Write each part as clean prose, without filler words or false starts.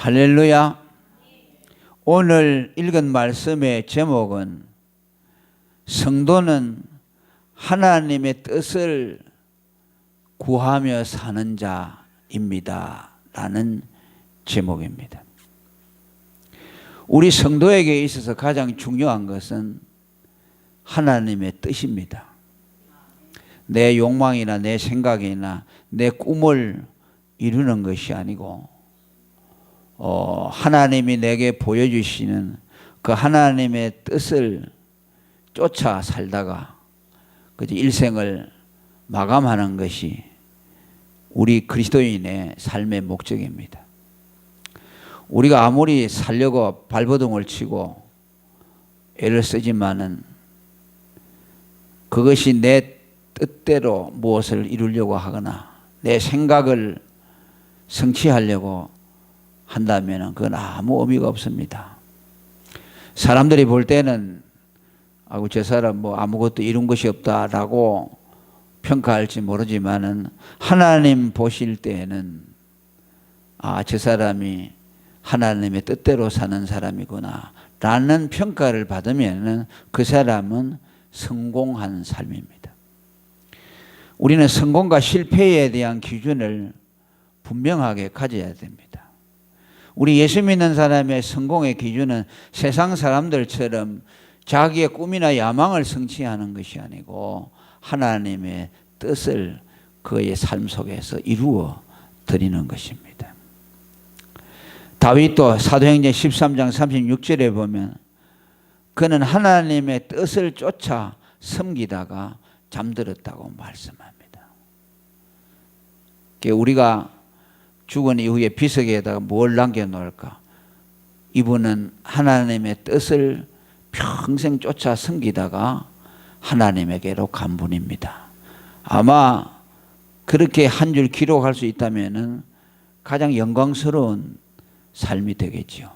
할렐루야. 오늘 읽은 말씀의 제목은 성도는 하나님의 뜻을 구하며 사는 자입니다 라는 제목입니다. 우리 성도에게 있어서 가장 중요한 것은 하나님의 뜻입니다. 내 욕망이나 내 생각이나 내 꿈을 이루는 것이 아니고 하나님이 내게 보여주시는 그 하나님의 뜻을 쫓아 살다가 일생을 마감하는 것이 우리 그리스도인의 삶의 목적입니다. 우리가 아무리 살려고 발버둥을 치고 애를 쓰지만은 그것이 내 뜻대로 무엇을 이루려고 하거나 내 생각을 성취하려고 한다면 그건 아무 의미가 없습니다. 사람들이 볼 때는 저 사람 아무것도 이룬 것이 없다라고 평가할지 모르지만은 하나님 보실 때에는 저 사람이 하나님의 뜻대로 사는 사람이구나 라는 평가를 받으면 그 사람은 성공한 삶입니다. 우리는 성공과 실패에 대한 기준을 분명하게 가져야 됩니다. 우리 예수 믿는 사람의 성공의 기준은 세상 사람들처럼 자기의 꿈이나 야망을 성취하는 것이 아니고 하나님의 뜻을 그의 삶 속에서 이루어 드리는 것입니다. 다윗도 사도행전 13장 36절에 보면 그는 하나님의 뜻을 쫓아 섬기다가 잠들었다고 말씀합니다. 우리가 죽은 이후에 비석에다가 뭘 남겨놓을까? 이분은 하나님의 뜻을 평생 쫓아 섬기다가 하나님에게로 간 분입니다. 아마 그렇게 한 줄 기록할 수 있다면 가장 영광스러운 삶이 되겠죠.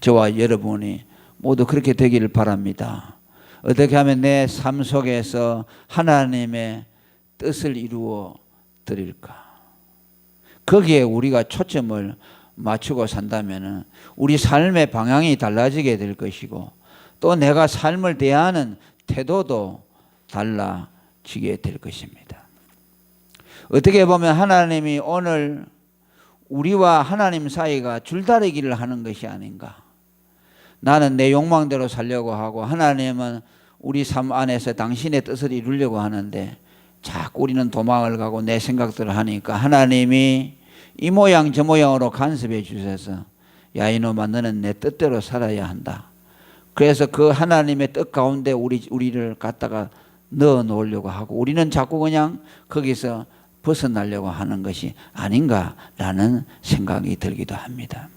저와 여러분이 모두 그렇게 되기를 바랍니다. 어떻게 하면 내 삶 속에서 하나님의 뜻을 이루어 드릴까? 거기에 우리가 초점을 맞추고 산다면 우리 삶의 방향이 달라지게 될 것이고 또 내가 삶을 대하는 태도도 달라지게 될 것입니다. 어떻게 보면 하나님이 오늘 우리와 하나님 사이가 줄다리기를 하는 것이 아닌가. 나는 내 욕망대로 살려고 하고 하나님은 우리 삶 안에서 당신의 뜻을 이루려고 하는데 자꾸 우리는 도망을 가고 내 생각들을 하니까 하나님이 이 모양 저 모양으로 간섭해 주셔서 야 이놈아 너는 내 뜻대로 살아야 한다. 그래서 그 하나님의 뜻 가운데 우리를 갖다가 넣어 놓으려고 하고 우리는 자꾸 그냥 거기서 벗어나려고 하는 것이 아닌가라는 생각이 들기도 합니다.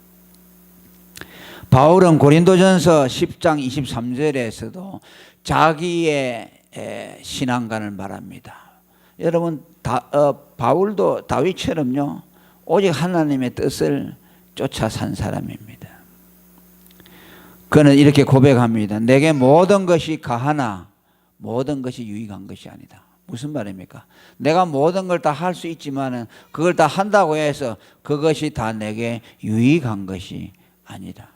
바울은 고린도전서 10장 23절에서도 자기의 신앙관을 말합니다. 여러분 바울도 다윗처럼요 오직 하나님의 뜻을 쫓아 산 사람입니다. 그는 이렇게 고백합니다. 내게 모든 것이 가하나 모든 것이 유익한 것이 아니다. 무슨 말입니까? 내가 모든 걸 다 할 수 있지만은 그걸 다 한다고 해서 그것이 다 내게 유익한 것이 아니다.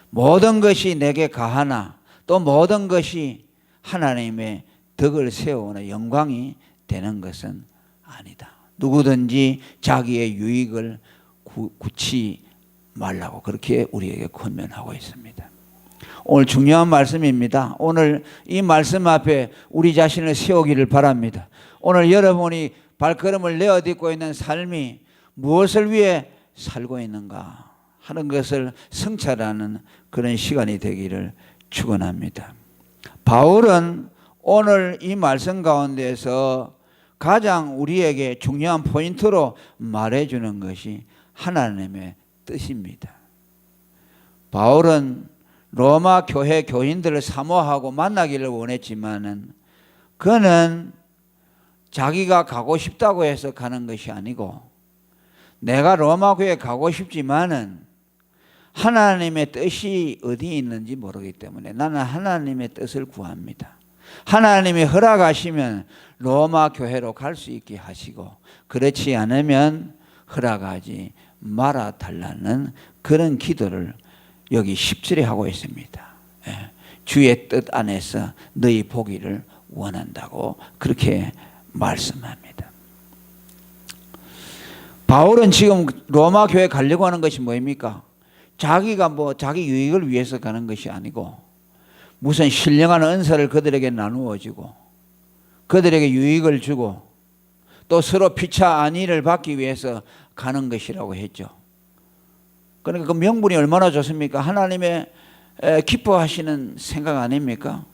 모든 것이 내게 가하나 또 모든 것이 하나님의 덕을 세우는 영광이 되는 것은 아니다. 누구든지 자기의 유익을 굳이 말라고 그렇게 우리에게 권면하고 있습니다. 오늘 중요한 말씀입니다. 오늘 이 말씀 앞에 우리 자신을 세우기를 바랍니다. 오늘 여러분이 발걸음을 내어딛고 있는 삶이 무엇을 위해 살고 있는가 하는 것을 성찰하는 그런 시간이 되기를 축원합니다. 바울은 오늘 이 말씀 가운데서 가장 우리에게 중요한 포인트로 말해주는 것이 하나님의 뜻입니다. 바울은 로마 교회 교인들을 사모하고 만나기를 원했지만은 그는 자기가 가고 싶다고 해서 가는 것이 아니고 내가 로마 교회에 가고 싶지만은 하나님의 뜻이 어디 있는지 모르기 때문에 나는 하나님의 뜻을 구합니다. 하나님이 허락하시면 로마 교회로 갈 수 있게 하시고 그렇지 않으면 허락하지 말아 달라는 그런 기도를 여기 10절에 하고 있습니다. 주의 뜻 안에서 너희 보기를 원한다고 그렇게 말씀합니다. 바울은 지금 로마 교회에 가려고 하는 것이 뭐입니까? 자기가 자기 유익을 위해서 가는 것이 아니고 무슨 신령한 은사를 그들에게 나누어 주고 그들에게 유익을 주고 또 서로 피차 안위를 받기 위해서 가는 것이라고 했죠. 그러니까 그 명분이 얼마나 좋습니까? 하나님의 기뻐하시는 생각 아닙니까?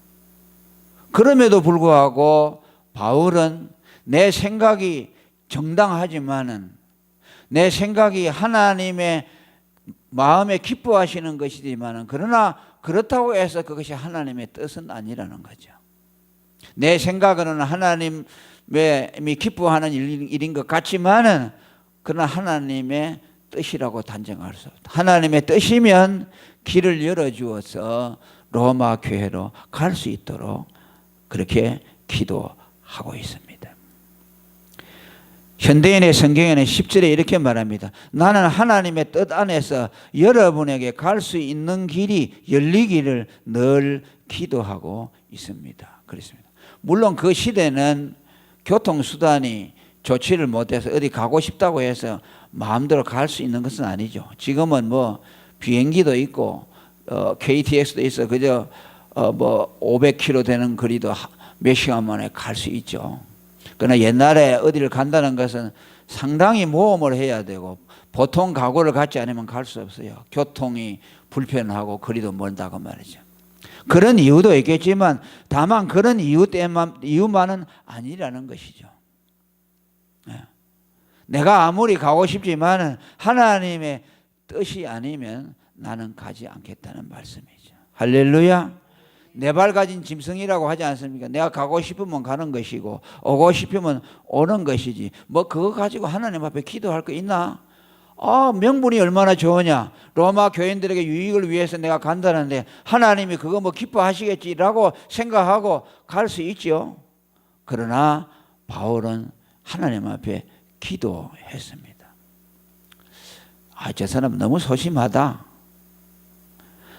그럼에도 불구하고 바울은 내 생각이 정당하지만은 내 생각이 하나님의 마음에 기뻐하시는 것이지만은 그러나 그렇다고 해서 그것이 하나님의 뜻은 아니라는 거죠. 내 생각으로는 하나님이 기뻐하는 일인 것 같지만은 그러나 하나님의 뜻이라고 단정할 수 없다. 하나님의 뜻이면 길을 열어주어서 로마 교회로 갈 수 있도록 그렇게 기도하고 있습니다. 현대인의 성경에는 10절에 이렇게 말합니다. 나는 하나님의 뜻 안에서 여러분에게 갈 수 있는 길이 열리기를 늘 기도하고 있습니다. 그렇습니다. 물론 그 시대는 교통수단이 좋지를 못해서 어디 가고 싶다고 해서 마음대로 갈 수 있는 것은 아니죠. 지금은 비행기도 있고 KTX도 있어. 그저 500km 되는 거리도 몇 시간 만에 갈 수 있죠. 그러나 옛날에 어디를 간다는 것은 상당히 모험을 해야 되고 보통 각오를 갖지 않으면 갈 수 없어요. 교통이 불편하고 거리도 멀다고 말이죠. 그런 이유도 있겠지만 다만 그런 이유만은 아니라는 것이죠. 내가 아무리 가고 싶지만 하나님의 뜻이 아니면 나는 가지 않겠다는 말씀이죠. 할렐루야. 내 발 가진 짐승이라고 하지 않습니까? 내가 가고 싶으면 가는 것이고 오고 싶으면 오는 것이지 그거 가지고 하나님 앞에 기도할 거 있나? 명분이 얼마나 좋으냐. 로마 교인들에게 유익을 위해서 내가 간다는데 하나님이 그거 기뻐하시겠지라고 생각하고 갈 수 있죠. 그러나 바울은 하나님 앞에 기도했습니다. 저 사람 너무 소심하다.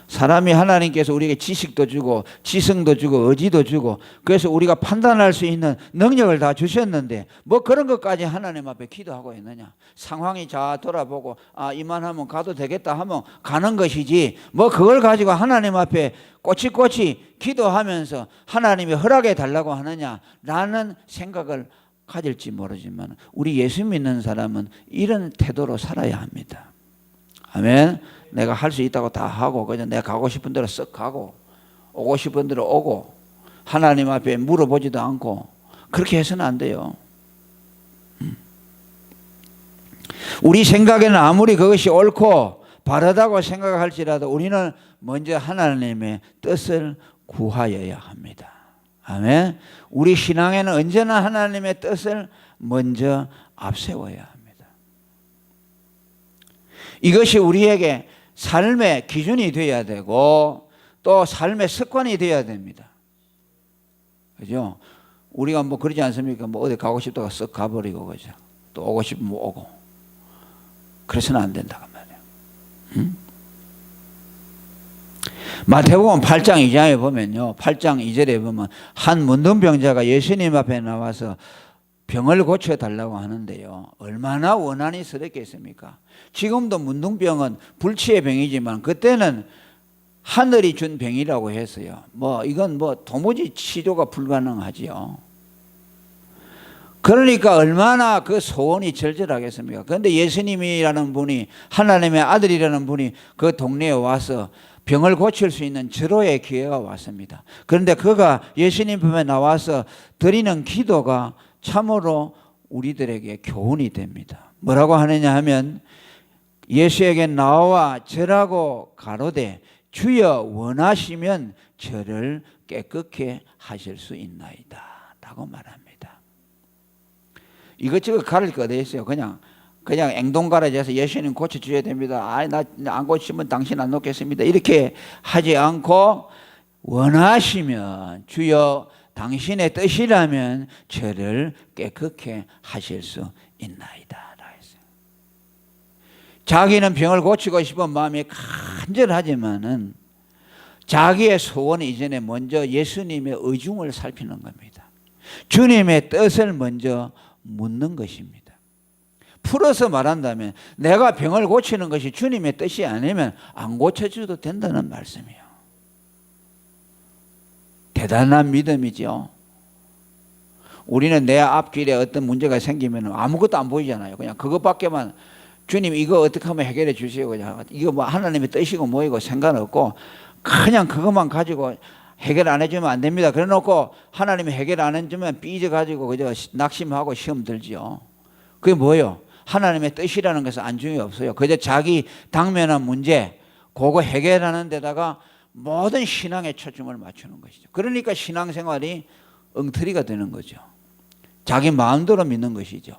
사람이 하나님께서 우리에게 지식도 주고 지성도 주고 의지도 주고 그래서 우리가 판단할 수 있는 능력을 다 주셨는데 그런 것까지 하나님 앞에 기도하고 있느냐. 상황이 잘 돌아보고 이만하면 가도 되겠다 하면 가는 것이지 그걸 가지고 하나님 앞에 꼬치꼬치 기도하면서 하나님이 허락해 달라고 하느냐라는 생각을 가질지 모르지만 우리 예수 믿는 사람은 이런 태도로 살아야 합니다. 아멘. 내가 할 수 있다고 다 하고 그냥 내가 가고 싶은 대로 쓱 가고 오고 싶은 대로 오고 하나님 앞에 물어보지도 않고 그렇게 해서는 안 돼요. 우리 생각에는 아무리 그것이 옳고 바르다고 생각할지라도 우리는 먼저 하나님의 뜻을 구하여야 합니다. 아멘. 우리 신앙에는 언제나 하나님의 뜻을 먼저 앞세워야 합니다. 이것이 우리에게 삶의 기준이 되어야 되고 또 삶의 습관이 되어야 됩니다. 그죠? 우리가 그러지 않습니까? 어디 가고 싶다가 쓱 가버리고 그죠? 또 오고 싶으면 오고 그래서는 안 된다고 말이에요. 마태복음 8장 2장에 보면요. 8장 2절에 보면 한 문둥병자가 예수님 앞에 나와서 병을 고쳐달라고 하는데요. 얼마나 원한이스럽겠습니까? 지금도 문둥병은 불치의 병이지만 그때는 하늘이 준 병이라고 했어요. 이건 도무지 치료가 불가능하지요. 그러니까 얼마나 그 소원이 절절하겠습니까? 그런데 예수님이라는 분이 하나님의 아들이라는 분이 그 동네에 와서 병을 고칠 수 있는 절호의 기회가 왔습니다. 그런데 그가 예수님 품에 나와서 드리는 기도가 참으로 우리들에게 교훈이 됩니다. 뭐라고 하느냐 하면 예수에게 나와 절하고 가로되 주여 원하시면 저를 깨끗게 하실 수 있나이다 라고 말합니다. 이것저것 가릴 거 어디 있어요. 그냥 앵동가라져서 예수님 고쳐주셔야 됩니다. 나 안 고치면 당신 안 놓겠습니다. 이렇게 하지 않고 원하시면 주여 당신의 뜻이라면 저를 깨끗게 하실 수 있나이다. 자기는 병을 고치고 싶은 마음이 간절하지만은 자기의 소원 이전에 먼저 예수님의 의중을 살피는 겁니다. 주님의 뜻을 먼저 묻는 것입니다. 풀어서 말한다면 내가 병을 고치는 것이 주님의 뜻이 아니면 안 고쳐줘도 된다는 말씀이에요. 대단한 믿음이죠. 우리는 내 앞길에 어떤 문제가 생기면 아무것도 안 보이잖아요. 그냥 그것밖에만 주님 이거 어떻게 하면 해결해 주세요. 그냥 이거 뭐 하나님의 뜻이고 뭐이고 상관없고 그냥 그것만 가지고 해결 안 해주면 안 됩니다. 그래 놓고 하나님이 해결 안 해주면 삐져가지고 그저 낙심하고 시험 들지요. 그게 뭐예요? 하나님의 뜻이라는 것은 안중이 없어요. 그저 자기 당면한 문제 그거 해결하는 데다가 모든 신앙에 초점을 맞추는 것이죠. 그러니까 신앙생활이 엉터리가 되는 거죠. 자기 마음대로 믿는 것이죠.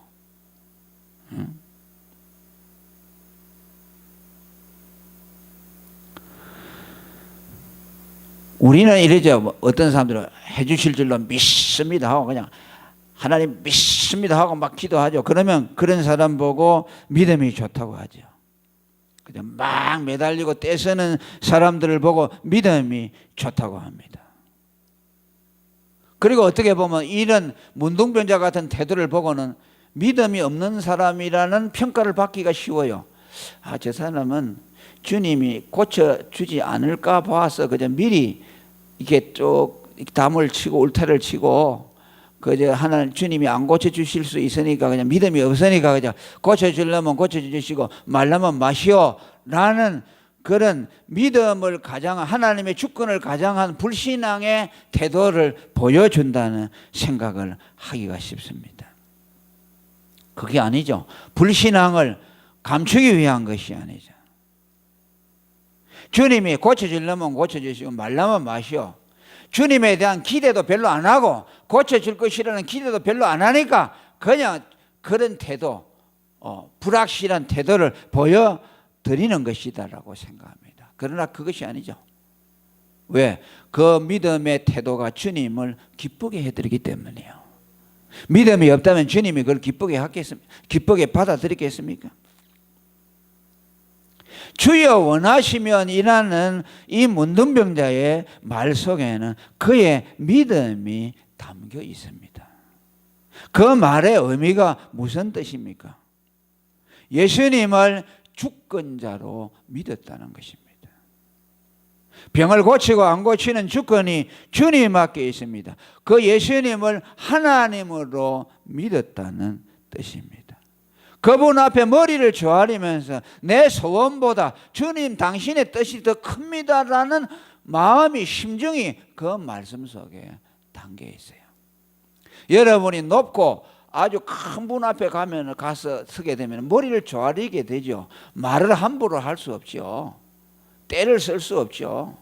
우리는 이러죠. 어떤 사람들은 해주실 줄로 믿습니다 하고 그냥 하나님 믿습니다 하고 막 기도하죠. 그러면 그런 사람 보고 믿음이 좋다고 하죠. 그냥 막 매달리고 떼쓰는 사람들을 보고 믿음이 좋다고 합니다. 그리고 어떻게 보면 이런 문둥병자 같은 태도를 보고는 믿음이 없는 사람이라는 평가를 받기가 쉬워요. 아, 저 사람은 주님이 고쳐주지 않을까 봐서 그저 미리 이렇게 쭉 담을 치고 울타리를 치고 그저 하나님 주님이 안 고쳐주실 수 있으니까 그냥 믿음이 없으니까 그냥 고쳐주려면 고쳐주시고 말라면 마시오 라는 그런 믿음을 가장한 하나님의 주권을 가장한 불신앙의 태도를 보여준다는 생각을 하기가 쉽습니다. 그게 아니죠. 불신앙을 감추기 위한 것이 아니죠. 주님이 고쳐주려면 고쳐주시고 말라면 마시오. 주님에 대한 기대도 별로 안 하고 고쳐줄 것이라는 기대도 별로 안 하니까 그냥 그런 태도, 불확실한 태도를 보여드리는 것이다라고 생각합니다. 그러나 그것이 아니죠. 왜? 그 믿음의 태도가 주님을 기쁘게 해드리기 때문이에요. 믿음이 없다면 주님이 그걸 기쁘게 받아들이겠습니까? 주여 원하시면 이라는 이 문둥병자의 말 속에는 그의 믿음이 담겨 있습니다. 그 말의 의미가 무슨 뜻입니까? 예수님을 주권자로 믿었다는 것입니다. 병을 고치고 안 고치는 주권이 주님밖에 있습니다. 그 예수님을 하나님으로 믿었다는 뜻입니다. 그분 앞에 머리를 조아리면서 내 소원보다 주님 당신의 뜻이 더 큽니다라는 마음이 심정이 그 말씀 속에 담겨 있어요. 여러분이 높고 아주 큰 분 앞에 가서 서게 되면 머리를 조아리게 되죠. 말을 함부로 할 수 없죠. 때를 쓸 수 없죠.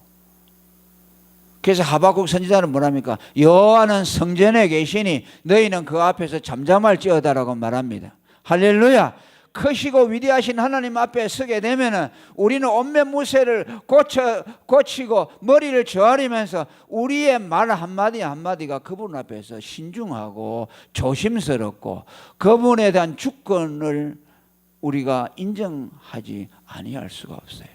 그래서 하박국 선지자는 뭐랍니까? 여호와는 성전에 계시니 너희는 그 앞에서 잠잠할지어다라고 말합니다. 할렐루야. 크시고 위대하신 하나님 앞에 서게 되면 우리는 온갖 무쇠를 고치고 머리를 조아리면서 우리의 말 한마디 한마디가 그분 앞에서 신중하고 조심스럽고 그분에 대한 주권을 우리가 인정하지 아니할 수가 없어요.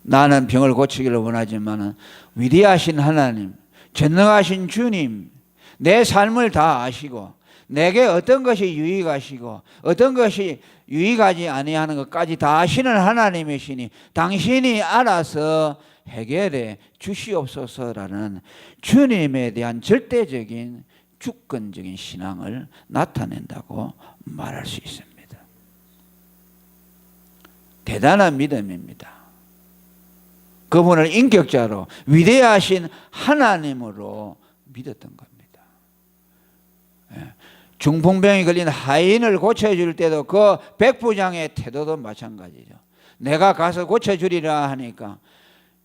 나는 병을 고치기를 원하지만 위대하신 하나님, 전능하신 주님, 내 삶을 다 아시고 내게 어떤 것이 유익하시고 어떤 것이 유익하지 아니하는 것까지 다 아시는 하나님이시니 당신이 알아서 해결해 주시옵소서라는 주님에 대한 절대적인 주권적인 신앙을 나타낸다고 말할 수 있습니다. 대단한 믿음입니다. 그분을 인격자로 위대하신 하나님으로 믿었던 겁니다. 중풍병이 걸린 하인을 고쳐줄 때도 그 백부장의 태도도 마찬가지죠. 내가 가서 고쳐주리라 하니까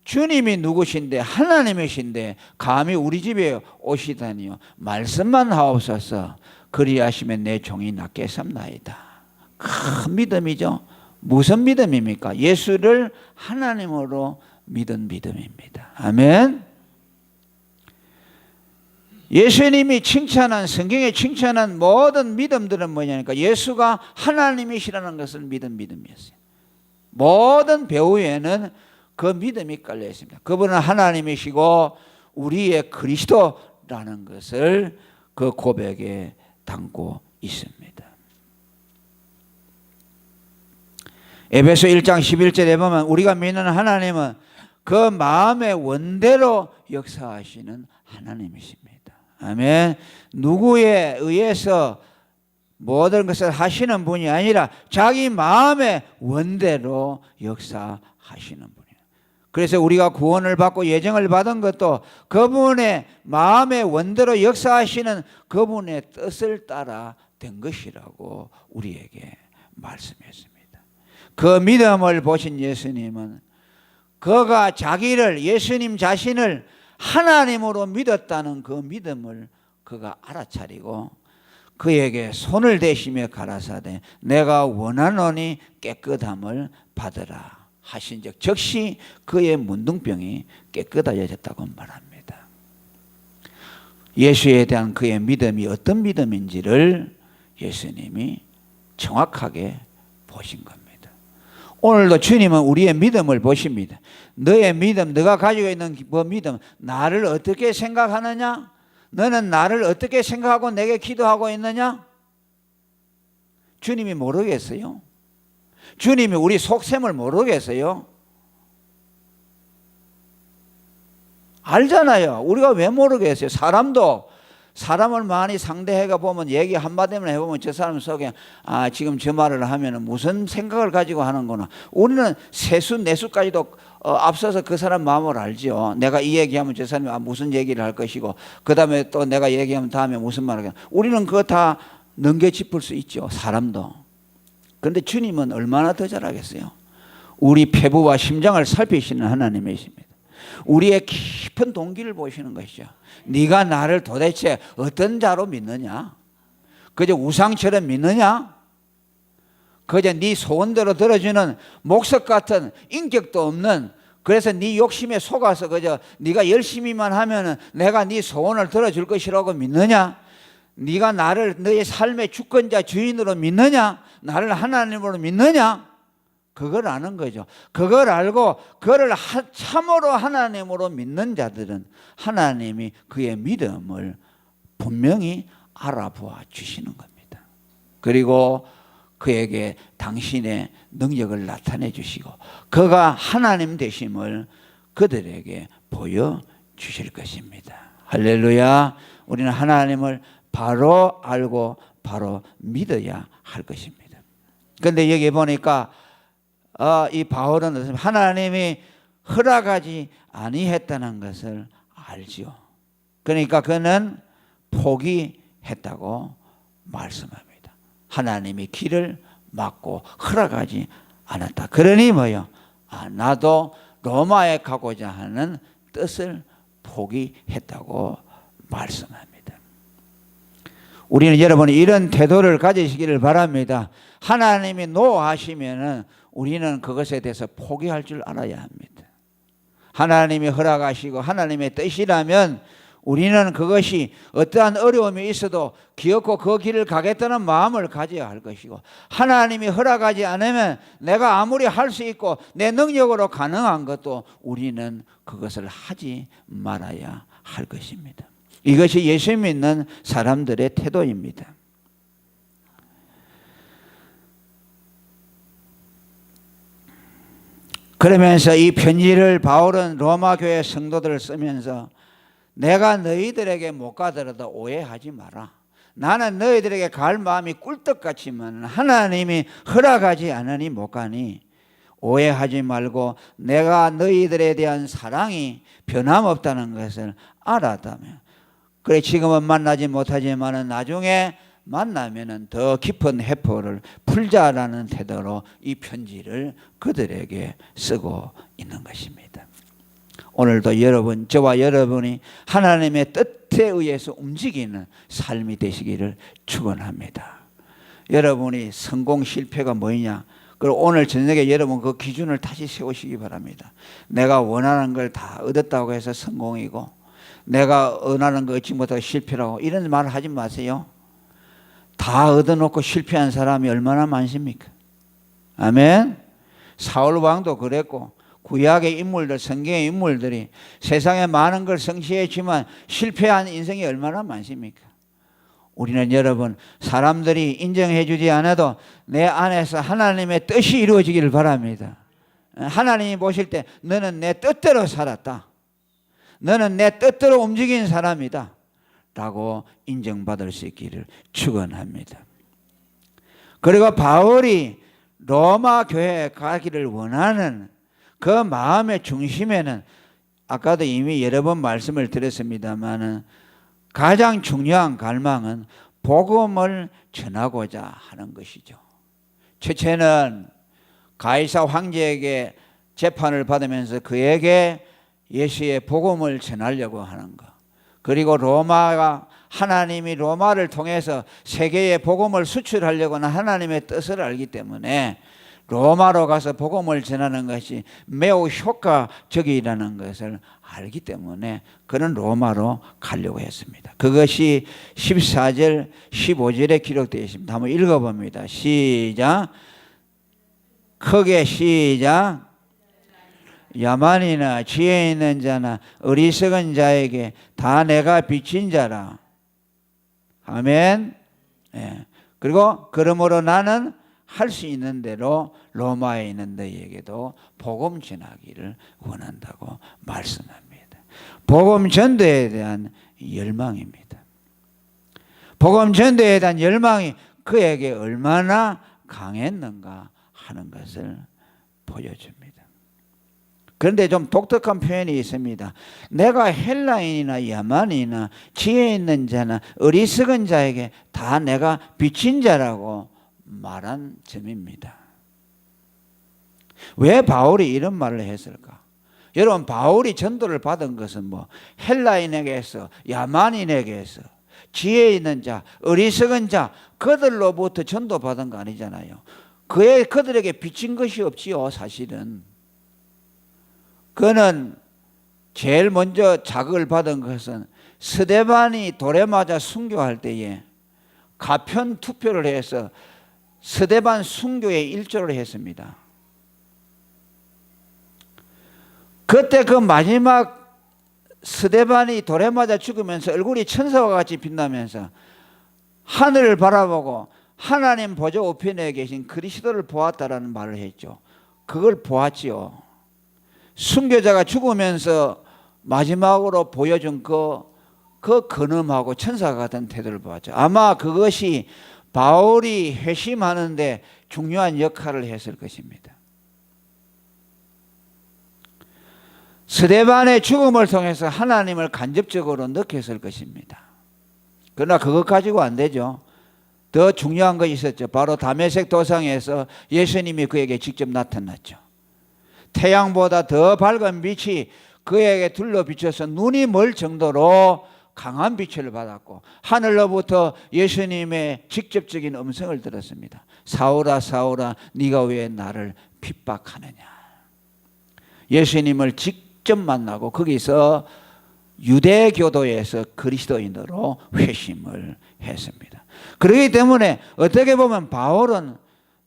주님이 누구신데 하나님이신데 감히 우리 집에 오시다니요. 말씀만 하옵소서. 그리하시면 내 종이 낫겠습나이다. 큰 믿음이죠. 무슨 믿음입니까? 예수를 하나님으로 믿은 믿음입니다. 아멘. 예수님이 칭찬한, 성경에 칭찬한 모든 믿음들은 뭐냐니까 예수가 하나님이시라는 것을 믿은 믿음이었어요. 모든 배후에는 그 믿음이 깔려 있습니다. 그분은 하나님이시고 우리의 그리스도라는 것을 그 고백에 담고 있습니다. 에베소 1장 11절에 보면 우리가 믿는 하나님은 그 마음의 원대로 역사하시는 하나님이십니다. 아멘. 누구에 의해서 모든 것을 하시는 분이 아니라 자기 마음의 원대로 역사하시는 분이에요. 그래서 우리가 구원을 받고 예정을 받은 것도 그분의 마음의 원대로 역사하시는 그분의 뜻을 따라 된 것이라고 우리에게 말씀했습니다. 그 믿음을 보신 예수님은 그가 자기를, 예수님 자신을 하나님으로 믿었다는 그 믿음을 그가 알아차리고 그에게 손을 대시며 가라사대 내가 원하노니 깨끗함을 받으라 하신즉 즉시 그의 문둥병이 깨끗해졌다고 말합니다. 예수에 대한 그의 믿음이 어떤 믿음인지를 예수님이 정확하게 보신 겁니다. 오늘도 주님은 우리의 믿음을 보십니다. 너의 믿음, 너가 가지고 있는 그 믿음, 나를 어떻게 생각하느냐? 너는 나를 어떻게 생각하고 내게 기도하고 있느냐? 주님이 모르겠어요? 주님이 우리 속셈을 모르겠어요? 알잖아요. 우리가 왜 모르겠어요? 사람도 사람을 많이 상대해가 보면 얘기 한마디만 해보면 저 사람 속에 지금 저 말을 하면 무슨 생각을 가지고 하는구나. 우리는 세수 내수까지도 앞서서 그 사람 마음을 알죠. 내가 이 얘기하면 저 사람이 무슨 얘기를 할 것이고 그 다음에 또 내가 얘기하면 다음에 무슨 말을 하겠나. 우리는 그거 다 넘겨짚을 수 있죠. 사람도. 그런데 주님은 얼마나 더 잘하겠어요. 우리 폐부와 심장을 살피시는 하나님이십니다. 우리의 깊은 동기를 보시는 것이죠. 네가 나를 도대체 어떤 자로 믿느냐? 그저 우상처럼 믿느냐? 그저 네 소원대로 들어주는 목석 같은 인격도 없는, 그래서 네 욕심에 속아서 그저 네가 열심히만 하면은 내가 네 소원을 들어줄 것이라고 믿느냐? 네가 나를 너의 삶의 주권자 주인으로 믿느냐? 나를 하나님으로 믿느냐? 그걸 아는 거죠. 그걸 알고 그를 참으로 하나님으로 믿는 자들은 하나님이 그의 믿음을 분명히 알아보아 주시는 겁니다. 그리고 그에게 당신의 능력을 나타내 주시고 그가 하나님 되심을 그들에게 보여주실 것입니다. 할렐루야. 우리는 하나님을 바로 알고 바로 믿어야 할 것입니다. 그런데 여기 보니까 이 바울은 하나님이 허락하지 아니했다는 것을 알지요. 그러니까 그는 포기했다고 말씀합니다. 하나님이 길을 막고 허락하지 않았다. 그러니 뭐요? 나도 로마에 가고자 하는 뜻을 포기했다고 말씀합니다. 우리는 여러분 이런 태도를 가지시기를 바랍니다. 하나님이 노하시면은 우리는 그것에 대해서 포기할 줄 알아야 합니다. 하나님이 허락하시고 하나님의 뜻이라면 우리는 그것이 어떠한 어려움이 있어도 기어코 그 길을 가겠다는 마음을 가져야 할 것이고, 하나님이 허락하지 않으면 내가 아무리 할 수 있고 내 능력으로 가능한 것도 우리는 그것을 하지 말아야 할 것입니다. 이것이 예수 믿는 사람들의 태도입니다. 그러면서 이 편지를 바울은 로마 교회 성도들을 쓰면서 내가 너희들에게 못 가더라도 오해하지 마라. 나는 너희들에게 갈 마음이 꿀떡같지만 하나님이 허락하지 않으니 못 가니 오해하지 말고 내가 너희들에 대한 사랑이 변함없다는 것을 알았다면, 그래 지금은 만나지 못하지만 나중에 만나면은 더 깊은 해포를 풀자라는 태도로 이 편지를 그들에게 쓰고 있는 것입니다. 오늘도 여러분, 저와 여러분이 하나님의 뜻에 의해서 움직이는 삶이 되시기를 축원합니다. 여러분이 성공 실패가 뭐냐? 그리고 오늘 저녁에 여러분 그 기준을 다시 세우시기 바랍니다. 내가 원하는 걸 다 얻었다고 해서 성공이고, 내가 원하는 거 얻지 못하고 실패라고 이런 말 하지 마세요. 다 얻어놓고 실패한 사람이 얼마나 많습니까? 아멘. 사울 왕도 그랬고 구약의 인물들, 성경의 인물들이 세상에 많은 걸 성취했지만 실패한 인생이 얼마나 많습니까? 우리는 여러분 사람들이 인정해 주지 않아도 내 안에서 하나님의 뜻이 이루어지기를 바랍니다. 하나님이 보실 때 너는 내 뜻대로 살았다. 너는 내 뜻대로 움직인 사람이다. 라고 인정받을 수 있기를 축원합니다. 그리고 바울이 로마 교회에 가기를 원하는 그 마음의 중심에는 아까도 이미 여러 번 말씀을 드렸습니다마는 가장 중요한 갈망은 복음을 전하고자 하는 것이죠. 첫째는 가이사 황제에게 재판을 받으면서 그에게 예수의 복음을 전하려고 하는 것. 그리고 로마가 하나님이 로마를 통해서 세계에 복음을 수출하려고 하는 하나님의 뜻을 알기 때문에 로마로 가서 복음을 전하는 것이 매우 효과적이라는 것을 알기 때문에 그는 로마로 가려고 했습니다. 그것이 14절 15절에 기록되어 있습니다. 한번 읽어봅니다. 시작. 크게 시작. 야만이나 지혜 있는 자나 어리석은 자에게 다 내가 빚진 자라. 아멘. 예. 그리고 그러므로 나는 할 수 있는 대로 로마에 있는 너희에게도 복음 전하기를 원한다고 말씀합니다. 복음 전도에 대한 열망입니다. 복음 전도에 대한 열망이 그에게 얼마나 강했는가 하는 것을 보여줍니다. 그런데 좀 독특한 표현이 있습니다. 내가 헬라인이나 야만이나 지혜 있는 자나 어리석은 자에게 다 내가 빚진 자라고 말한 점입니다. 왜 바울이 이런 말을 했을까? 여러분 바울이 전도를 받은 것은 뭐 헬라인에게서 야만인에게서 지혜 있는 자 어리석은 자 그들로부터 전도받은 거 아니잖아요. 그들에게 빚진 것이 없지요. 사실은 그는 제일 먼저 자극을 받은 것은 스데반이 돌에 맞아 순교할 때에 가편 투표를 해서 스데반 순교에 일조를 했습니다. 그때 그 마지막 스데반이 돌에 맞아 죽으면서 얼굴이 천사와 같이 빛나면서 하늘을 바라보고 하나님 보좌 우편에 계신 그리스도를 보았다라는 말을 했죠. 그걸 보았지요. 순교자가 죽으면서 마지막으로 보여준 그 근엄하고 천사 같은 태도를 보았죠. 아마 그것이 바울이 회심하는데 중요한 역할을 했을 것입니다. 스데반의 죽음을 통해서 하나님을 간접적으로 느꼈을 것입니다. 그러나 그것 가지고 안 되죠. 더 중요한 것이 있었죠. 바로 다메섹 도상에서 예수님이 그에게 직접 나타났죠. 태양보다 더 밝은 빛이 그에게 둘러 비춰서 눈이 멀 정도로 강한 빛을 받았고 하늘로부터 예수님의 직접적인 음성을 들었습니다. 사울아 사울아 네가 왜 나를 핍박하느냐. 예수님을 직접 만나고 거기서 유대교도에서 그리스도인으로 회심을 했습니다. 그렇기 때문에 어떻게 보면 바울은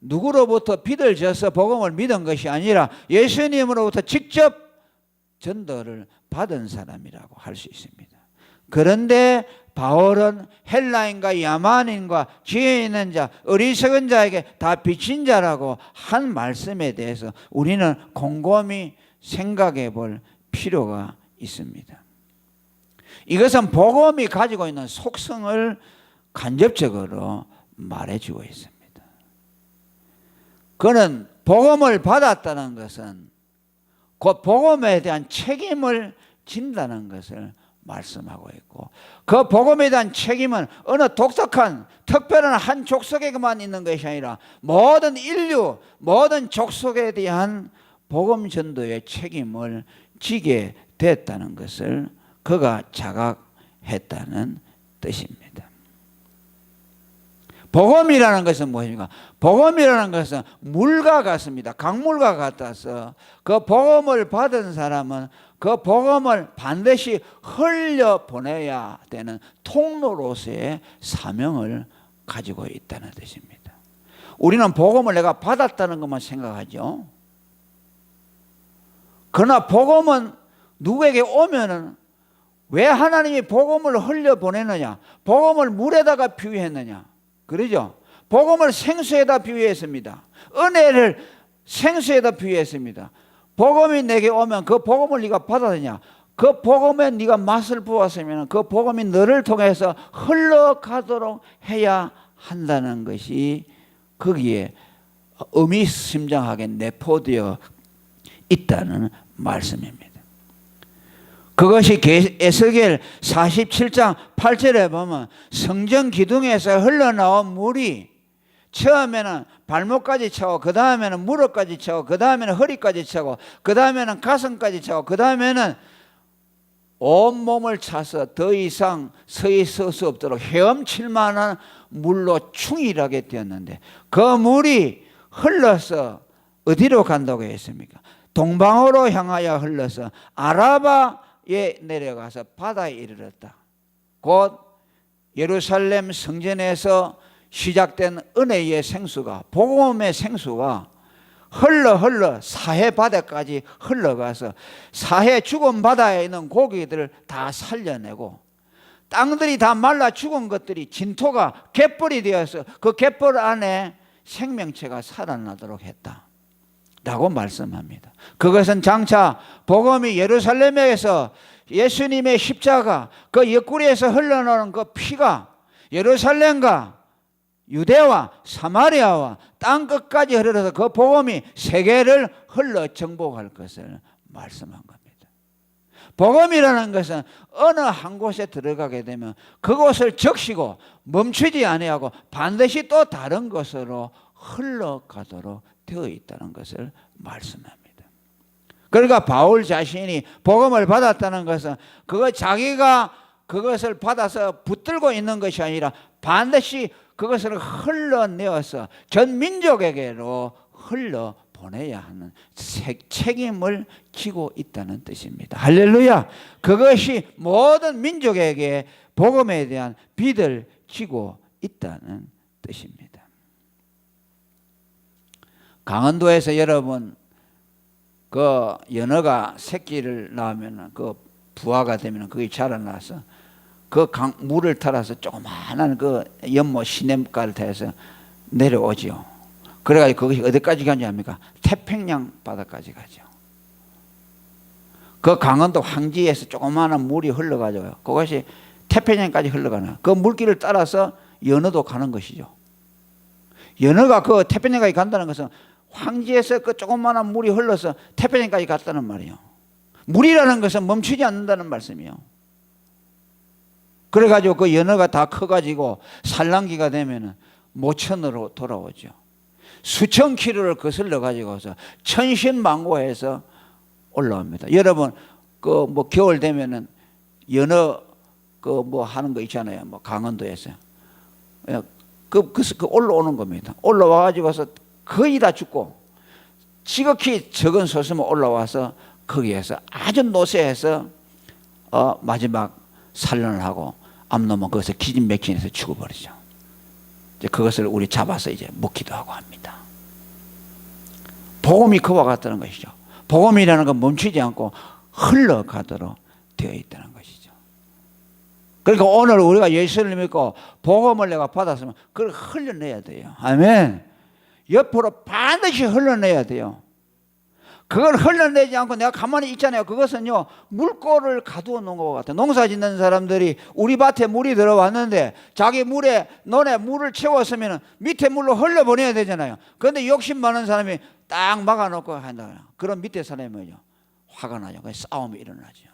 누구로부터 빚을 져서 복음을 믿은 것이 아니라 예수님으로부터 직접 전도를 받은 사람이라고 할 수 있습니다. 그런데 바울은 헬라인과 야만인과 지혜 있는 자, 어리석은 자에게 다 빚진 자라고 한 말씀에 대해서 우리는 곰곰이 생각해 볼 필요가 있습니다. 이것은 복음이 가지고 있는 속성을 간접적으로 말해주고 있습니다. 그는 복음을 받았다는 것은 그 복음에 대한 책임을 진다는 것을 말씀하고 있고 그 복음에 대한 책임은 어느 독특한 특별한 한 족속에만 있는 것이 아니라 모든 인류, 모든 족속에 대한 복음 전도의 책임을 지게 됐다는 것을 그가 자각했다는 뜻입니다. 복음이라는 것은 무엇입니까? 복음이라는 것은 물과 같습니다. 강물과 같아서 그 복음을 받은 사람은 그 복음을 반드시 흘려보내야 되는 통로로서의 사명을 가지고 있다는 뜻입니다. 우리는 복음을 내가 받았다는 것만 생각하죠. 그러나 복음은 누구에게 오면은 왜 하나님이 복음을 흘려보내느냐? 복음을 물에다가 비유했느냐? 그러죠? 복음을 생수에다 비유했습니다. 은혜를 생수에다 비유했습니다. 복음이 내게 오면 그 복음을 네가 받았느냐? 그 복음에 네가 맛을 부었으면 그 복음이 너를 통해서 흘러가도록 해야 한다는 것이 거기에 의미심장하게 내포되어 있다는 말씀입니다. 그것이 에스겔 47장 8절에 보면 성전 기둥에서 흘러나온 물이 처음에는 발목까지 차고 그 다음에는 무릎까지 차고 그 다음에는 허리까지 차고 그 다음에는 가슴까지 차고 그 다음에는 온몸을 차서 더 이상 서 있을 수 없도록 헤엄칠 만한 물로 충일하게 되었는데 그 물이 흘러서 어디로 간다고 했습니까? 동방으로 향하여 흘러서 아라바에 내려가서 바다에 이르렀다. 곧 예루살렘 성전에서 시작된 은혜의 생수가, 복음의 생수가 흘러 사해 바다까지 흘러가서 사해 죽은 바다에 있는 고기들을 다 살려내고 땅들이 다 말라 죽은 것들이 진토가 갯벌이 되어서 그 갯벌 안에 생명체가 살아나도록 했다 라고 말씀합니다. 그것은 장차 복음이 예루살렘에서 예수님의 십자가 그 옆구리에서 흘러나오는 그 피가 예루살렘과 유대와 사마리아와 땅 끝까지 흘러서 그 복음이 세계를 흘러 정복할 것을 말씀한 겁니다. 복음이라는 것은 어느 한 곳에 들어가게 되면 그곳을 적시고 멈추지 아니하고 반드시 또 다른 곳으로 흘러가도록 되어 있다는 것을 말씀합니다. 그러니까 바울 자신이 복음을 받았다는 것은 그거 자기가 그것을 받아서 붙들고 있는 것이 아니라 반드시 그것을 흘러내어서 전 민족에게로 흘러보내야 하는 책임을 지고 있다는 뜻입니다. 할렐루야. 그것이 모든 민족에게 복음에 대한 빚을 지고 있다는 뜻입니다. 강원도에서 여러분 그 연어가 새끼를 낳으면 그 부화가 되면 그게 자라나서 그 물을 따라서 조그마한 그 연못 시냇가를 타서 내려오죠. 그래가지고 그것이 어디까지 가냐 합니까? 태평양 바다까지 가죠. 그 강원도 황지에서 조그마한 물이 흘러가죠. 그것이 태평양까지 흘러가는 그 물길을 따라서 연어도 가는 것이죠. 연어가 그 태평양까지 간다는 것은 황지에서 그 조그마한 물이 흘러서 태평양까지 갔다는 말이에요. 물이라는 것은 멈추지 않는다는 말씀이에요. 그래가지고 그 연어가 다 커가지고 산란기가 되면 모천으로 돌아오죠. 수천 킬로를 거슬러 가지고서 천신만고해서 올라옵니다. 여러분 그 뭐 겨울 되면은 연어 그 뭐 하는 거 있잖아요. 뭐 강원도에서 그 올라오는 겁니다. 올라와 가지고서 거의 다 죽고 지극히 적은 소수만 올라와서 거기에서 아주 노쇠해서 마지막 산란을 하고 암놈은 거기서 기진맥진해서 죽어버리죠. 이제 그것을 우리 잡아서 이제 먹기도 하고 합니다. 복음이 그와 같다는 것이죠. 복음이라는 건 멈추지 않고 흘러가도록 되어 있다는 것이죠. 그러니까 오늘 우리가 예수를 믿고 복음을 내가 받았으면 그걸 흘려내야 돼요. 아멘. 옆으로 반드시 흘러내야 돼요. 그걸 흘러내지 않고 내가 가만히 있잖아요. 그것은요 물꼬를 가두어 놓은 것 같아요. 농사 짓는 사람들이 우리 밭에 물이 들어왔는데 자기 논에 물을 채웠으면 밑에 물로 흘려보내야 되잖아요. 그런데 욕심 많은 사람이 딱 막아놓고 한다. 그럼 밑에 사람이 뭐죠? 화가 나죠. 싸움이 일어나죠.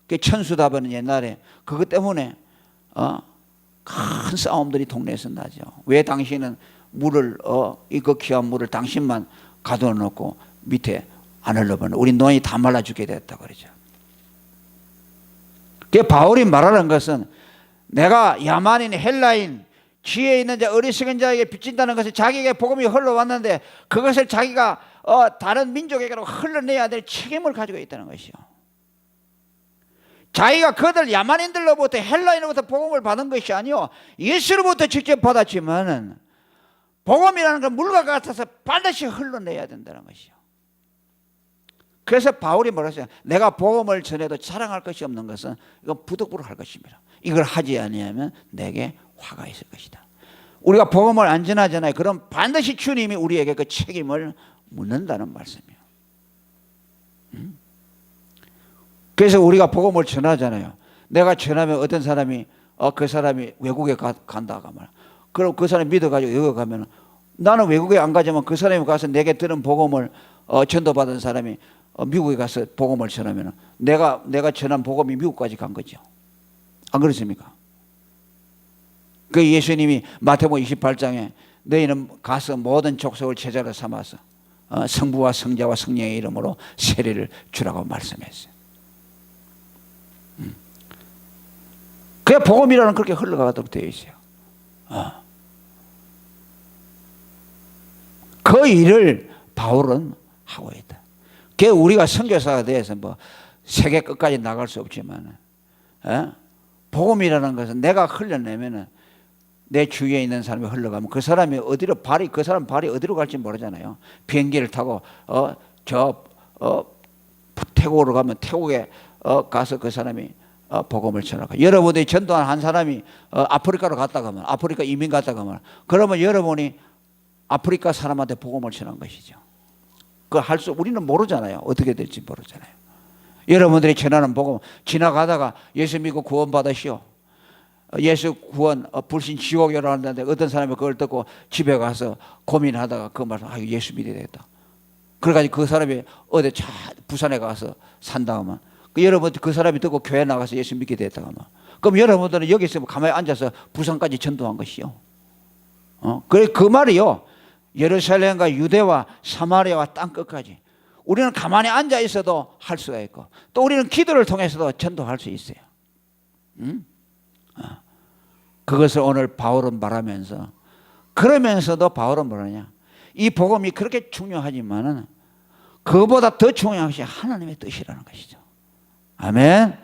그 천수답은 옛날에 그것 때문에 큰 싸움들이 동네에서 나죠. 왜 당신은 물을 이거 귀한 물을 당신만 가두어 놓고 밑에 안 흘러버려. 우리 논이 다 말라 죽게 됐다 그러죠. 그 바울이 말하는 것은 내가 야만인, 헬라인, 지혜 있는 자 어리석은 자에게 빚진다는 것은 자기에게 복음이 흘러왔는데 그것을 자기가 다른 민족에게로 흘러내야 될 책임을 가지고 있다는 것이요. 자기가 그들 야만인들로부터 헬라인으로부터 복음을 받은 것이 아니요 예수로부터 직접 받았지만은 복음이라는 건 물과 같아서 반드시 흘러내야 된다는 것이요. 그래서 바울이 뭐라 했어요? 내가 복음을 전해도 자랑할 것이 없는 것은 이건 부득불할 것입니다. 이걸 하지 아니하면 내게 화가 있을 것이다. 우리가 복음을 안 전하잖아요. 그럼 반드시 주님이 우리에게 그 책임을 묻는다는 말씀이에요. 그래서 우리가 복음을 전하잖아요. 내가 전하면 어떤 사람이 그 사람이 외국에 간다 그 말. 그럼 그 사람이 믿어가지고 여기 가면 나는 외국에 안 가지만 그 사람이 가서 내게 들은 복음을 전도받은 사람이 미국에 가서 복음을 전하면 내가 전한 복음이 미국까지 간 거죠. 안 그렇습니까? 그 예수님이 마태복음 28장에 너희는 가서 모든 족속을 제자로 삼아서 성부와 성자와 성령의 이름으로 세례를 주라고 말씀했어요. 그게 복음이라는 그렇게 흘러가도록 되어 있어요. 그 일을 바울은 하고 있다. 그게 우리가 선교사가 돼서 뭐 세계 끝까지 나갈 수 없지만 복음이라는 것은 내가 흘려내면은 내 주위에 있는 사람이 흘러가면 그 사람이 그 사람 발이 어디로 갈지 모르잖아요. 비행기를 타고 태국으로 가면 태국에 가서 그 사람이 복음을 전하고, 여러분들이 전도한 한 사람이 아프리카로 갔다 가면, 아프리카 이민 갔다 가면, 그러면 여러분이 아프리카 사람한테 복음을 전한 것이죠. 우리는 모르잖아요. 어떻게 될지 모르잖아요. 여러분들이 전하는 복음, 지나가다가 예수 믿고 구원 받으시오. 예수 구원 불신 지옥이라고 하는데 어떤 사람이 그걸 듣고 집에 가서 고민하다가 그 말씀, 예수 믿어야 되겠다. 그래가지고 그 사람이 어디 부산에 가서 산다 하면 여러분 그 사람이 듣고 교회 나가서 예수 믿게 됐다 하면 그럼 여러분들은 여기 있으면 가만히 앉아서 부산까지 전도한 것이요. 그래 그 말이요. 예루살렘과 유대와 사마리아와 땅 끝까지 우리는 가만히 앉아 있어도 할 수가 있고 또 우리는 기도를 통해서도 전도할 수 있어요. 그것을 오늘 바울은 말하면서, 그러면서도 바울은 뭐라냐, 이 복음이 그렇게 중요하지만은 그거보다 더 중요한 것이 하나님의 뜻이라는 것이죠. 아멘.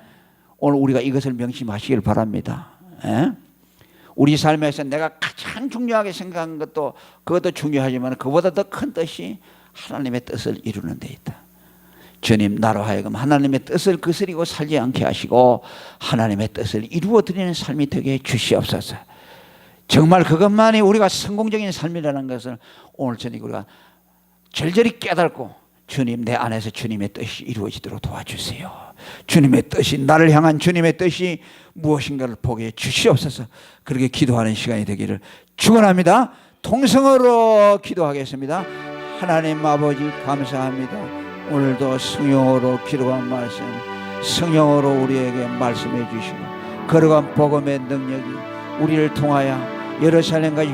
오늘 우리가 이것을 명심하시길 바랍니다. 우리 삶에서 내가 가장 중요하게 생각한 것도 그것도 중요하지만 그보다 더 큰 뜻이 하나님의 뜻을 이루는 데 있다. 주님, 나로 하여금 하나님의 뜻을 거스리고 살지 않게 하시고 하나님의 뜻을 이루어 드리는 삶이 되게 해 주시옵소서. 정말 그것만이 우리가 성공적인 삶이라는 것을 오늘 저녁 우리가 절절히 깨닫고, 주님, 내 안에서 주님의 뜻이 이루어지도록 도와주세요. 주님의 뜻이, 나를 향한 주님의 뜻이 무엇인가를 보게 해 주시옵소서. 그렇게 기도하는 시간이 되기를 축원합니다. 통성으로 기도하겠습니다. 하나님 아버지 감사합니다. 오늘도 성령으로 기록한 말씀, 성령으로 우리에게 말씀해 주시고 거룩한 복음의 능력이 우리를 통하여 예루살렘과